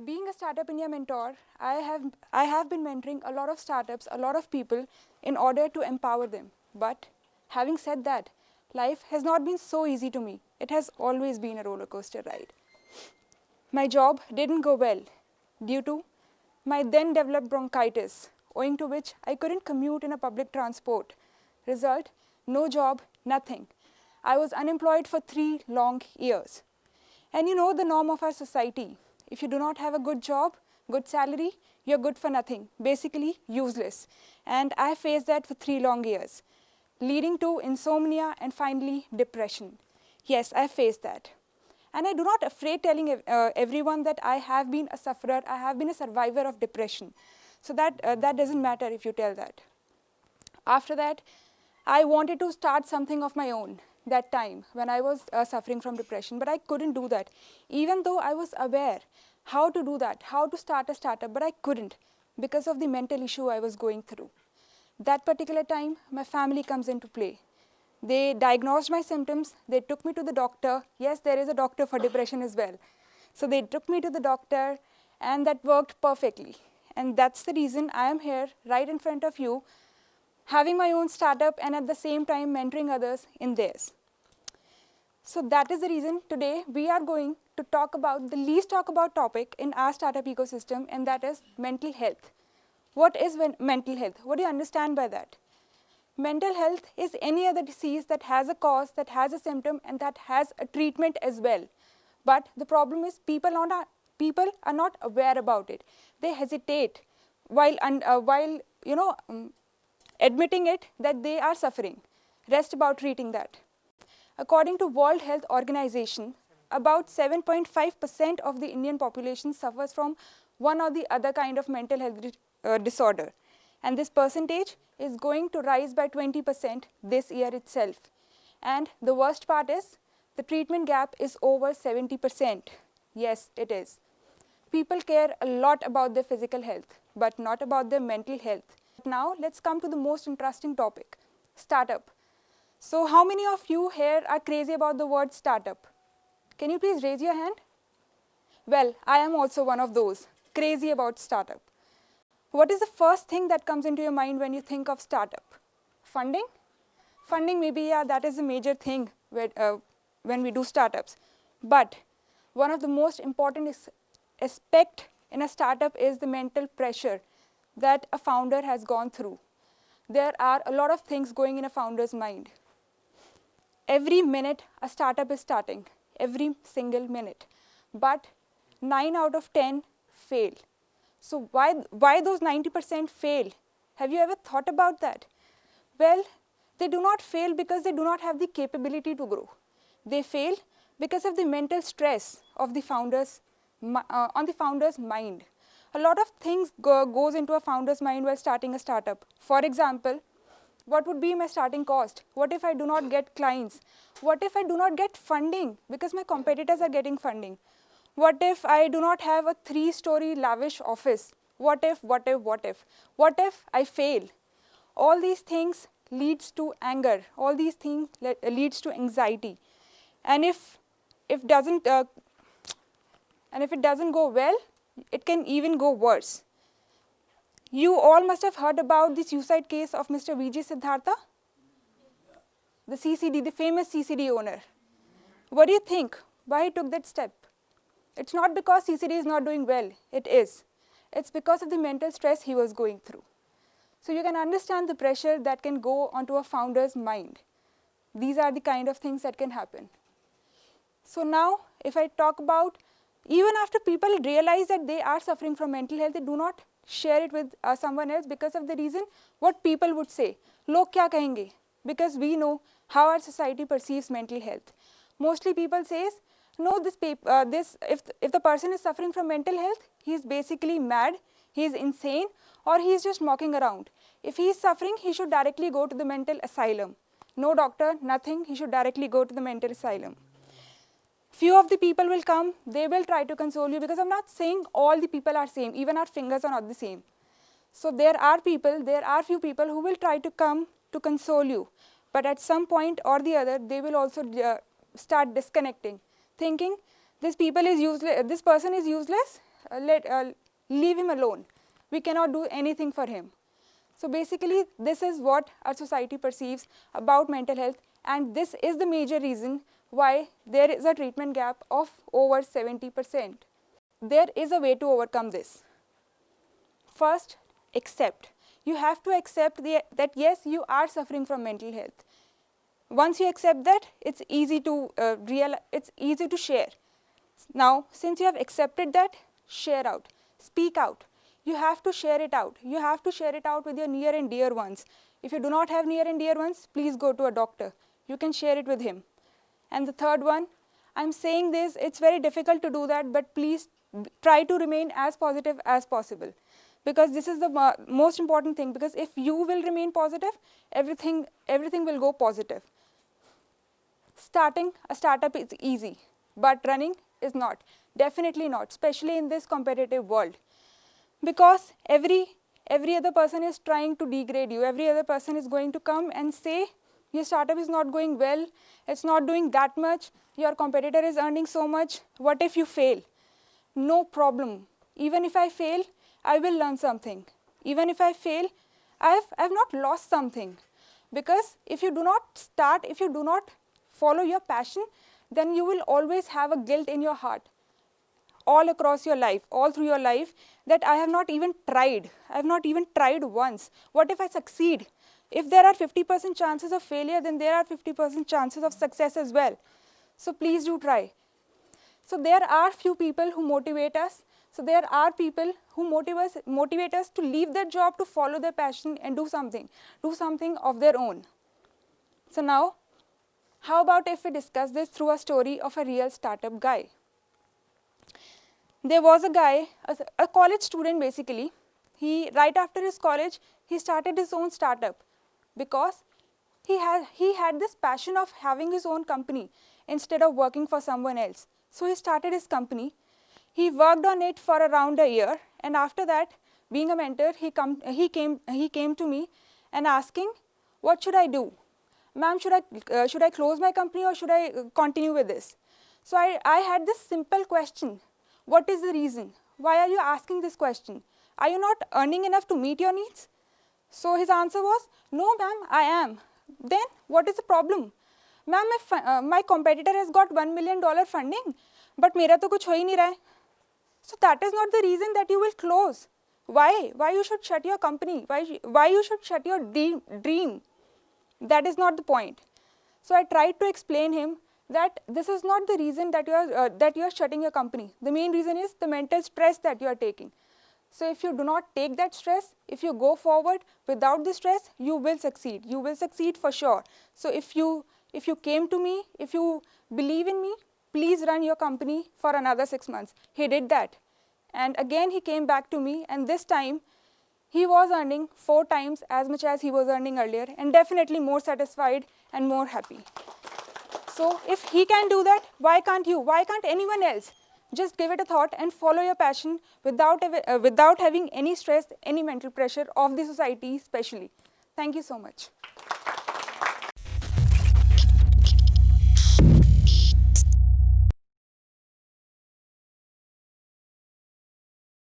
being a startup India mentor, I have been mentoring a lot of startups, a lot of people in order to empower them. But having said that, life has not been so easy to me. It has always been a roller coaster ride. My job didn't go well due to my then developed bronchitis, owing to which I couldn't commute in a public transport. Result, no job, nothing. I was unemployed for 3 long years. And you know the norm of our society. If you do not have a good job, good salary, you're good for nothing, basically useless. And I faced that for 3 long years, leading to insomnia and finally depression. Yes, I faced that. And I do not afraid telling everyone that I have been a sufferer, I have been a survivor of depression. So that doesn't matter if you tell that. After that, I wanted to start something of my own that time when I was suffering from depression, but I couldn't do that. Even though I was aware how to do that, how to start a startup, but I couldn't because of the mental issue I was going through. That particular time, my family comes into play. They diagnosed my symptoms, they took me to the doctor. Yes, there is a doctor for depression as well. So they took me to the doctor and that worked perfectly. And that's the reason I am here right in front of you, having my own startup and at the same time mentoring others in theirs. So that is the reason today we are going to talk about the least talked about topic in our startup ecosystem, and that is mental health. What is mental health? What do you understand by that? Mental health is any other disease that has a cause, that has a symptom, and that has a treatment as well. But the problem is people are not aware about it. They hesitate while admitting it that they are suffering. Rest about treating that. According to World Health Organization, about 7.5% of the Indian population suffers from one or the other kind of mental health disorder. And this percentage is going to rise by 20% this year itself. And the worst part is the treatment gap is over 70%. Yes, it is. People care a lot about their physical health, but not about their mental health. Now, let's come to the most interesting topic, startup. So, how many of you here are crazy about the word startup? Can you please raise your hand? Well, I am also one of those, crazy about startup. What is the first thing that comes into your mind when you think of startup? Funding? Funding, maybe, yeah, that is a major thing when we do startups. But one of the most important aspect in a startup is the mental pressure that a founder has gone through. There are a lot of things going in a founder's mind. Every minute a startup is starting, every single minute. But 9 out of 10 fail. So why those 90% fail? Have you ever thought about that? Well, they do not fail because they do not have the capability to grow. They fail because of the mental stress of the founders on the founder's mind. A lot of things goes into a founder's mind while starting a startup. For example, what would be my starting cost? What if I do not get clients? What if I do not get funding because my competitors are getting funding? What if I do not have a 3-story lavish office? What if? What if I fail? All these things leads to anger. All these things leads to anxiety. And if it doesn't go well, it can even go worse. You all must have heard about the suicide case of Mr. V.J. Siddhartha, the CCD, the famous CCD owner. What do you think? Why he took that step? It's not because CCD is not doing well. It is. It's because of the mental stress he was going through. So you can understand the pressure that can go onto a founder's mind. These are the kind of things that can happen. So now, if I talk about, even after people realize that they are suffering from mental health, they do not share it with someone else because of the reason what people would say. Log kya kahenge? Because we know how our society perceives mental health. Mostly people says, no, if the person is suffering from mental health, he is basically mad, he is insane, or he is just mocking around. If he is suffering, he should directly go to the mental asylum. No doctor, nothing, he should directly go to the mental asylum. Few of the people will come, they will try to console you, because I'm not saying all the people are same, even our fingers are not the same. So there are few people who will try to come to console you, but at some point or the other, they will also start disconnecting, thinking this person is useless, leave him alone. We cannot do anything for him. So basically, this is what our society perceives about mental health, and this is the major reason why there is a treatment gap of over 70%. There is a way to overcome this. First, accept. You have to accept that yes, you are suffering from mental health. Once you accept that, it's easy to share. Now, since you have accepted that, share out, speak out. You have to share it out. You have to share it out with your near and dear ones. If you do not have near and dear ones, please go to a doctor. You can share it with him. And the third one, I'm saying this, it's very difficult to do that, but please try to remain as positive as possible. Because this is the most important thing, because if you will remain positive, everything will go positive. Starting a startup is easy, but running is not. Definitely not, especially in this competitive world. Because every other person is trying to degrade you. Every other person is going to come and say, your startup is not going well, it's not doing that much, your competitor is earning so much, what if you fail? No problem. Even if I fail, I will learn something. Even if I fail, I have not lost something. Because if you do not start, if you do not follow your passion, then you will always have a guilt in your heart. All across your life, all through your life, that I have not even tried. I have not even tried once. What if I succeed? If there are 50% chances of failure, then there are 50% chances of success as well. So please do try. So there are few people who motivate us. So there are people who motivate us to leave their job, to follow their passion and do something of their own. So now, how about if we discuss this through a story of a real startup guy? There was a guy, a college student basically. Right after his college, he started his own startup because he had this passion of having his own company instead of working for someone else. So he started his company. He worked on it for around a year, and after that, being a mentor, he came to me and asking, what should I do? Ma'am, should I close my company or should I continue with this? So I had this simple question. What is the reason? Why are you asking this question? Are you not earning enough to meet your needs? So his answer was, no ma'am, I am. Then what is the problem? Ma'am, my competitor has got $1 million funding, but mera to kuch ho hi nahi raha hai. So that is not the reason that you will close. Why? Why you should shut your company? Why you should shut your dream? That is not the point. So I tried to explain him that this is not the reason that you are shutting your company. The main reason is the mental stress that you are taking. So if you do not take that stress, if you go forward without the stress, you will succeed. You will succeed for sure. So if you came to me, if you believe in me, please run your company for another 6 months. He did that. And again he came back to me, and this time he was earning 4 times as much as he was earning earlier, and definitely more satisfied and more happy. So if he can do that, why can't you? Why can't anyone else? Just give it a thought and follow your passion without having any stress, any mental pressure of the society especially. Thank you so much.